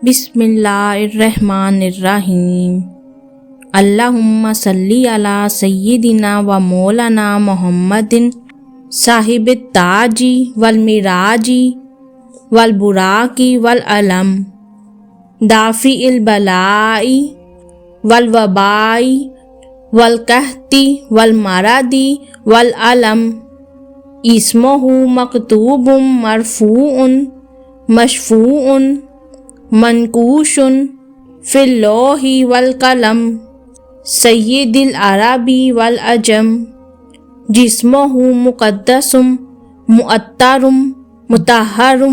بسم اللہ الرحمن الرحیم۔ اللہم صلی علی سیدنا و مولانا محمد صاحب التاج والمراج والبراق والعلم دافع البلاء والوباء والقحط والمرض والعلم اسمہ مکتوب مرفوع مشفوع منقوش فی اللوح والقلم سید العرب والعجم جسمہ مقدس معطر مطہر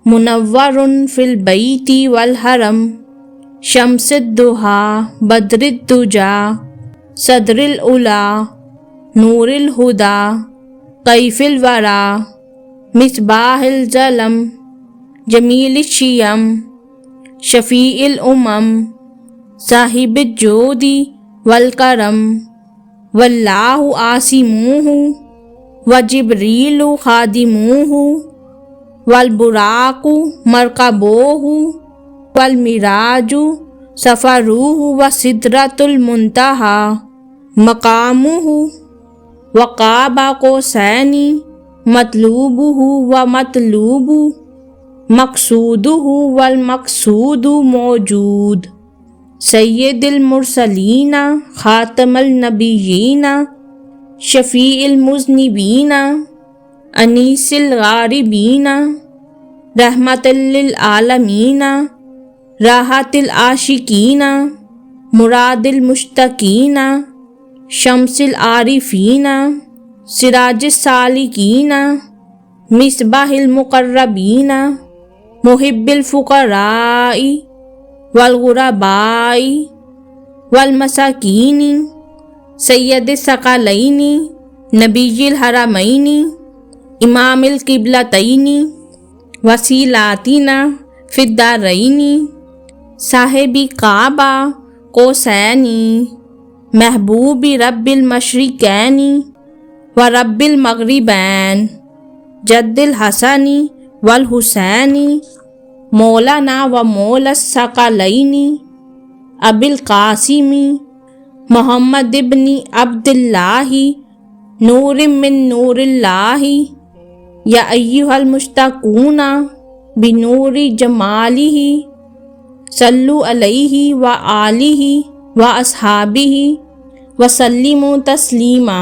منور فی البیت والحرم شمس الضحیٰ بدر الدجا صدر العلا نور الہدی کیف الورا مصباح الظلم جمیل الشیم شفیع الامم صاحب الجود والکرم واللہ عاصمہ وجبریل خادمہ والبراق مرکبہ والمراج سفرہ وسدرۃ المنتہی مقامہ وقاب قوسین مطلوبہ ومطلوب مقصودہ والمقصود موجود سید المرسلین خاتم النبیین شفیع المذنبین انیس الغاربین رحمت للعالمین راحت العاشقین مراد المشتاقین شمس العارفین سراج السالکین مصباح المقربین محب الفقراء والغرباء والمساکین سید الثقلین نبی الحرمین امام القبلتین وسیلاتنا فی الدارین صاحب کعبہ قوسین محبوب رب المشرقین و رب المغربین جد الحسن والحسین مولانا و مولا الثقلین ابی القاسم محمد ابن عبداللہ نور من نور اللہ یا ایہا المشتاقون بنور جمالہ صلو علیہ و آلہ و اصحابہ وسلموا تسلیما۔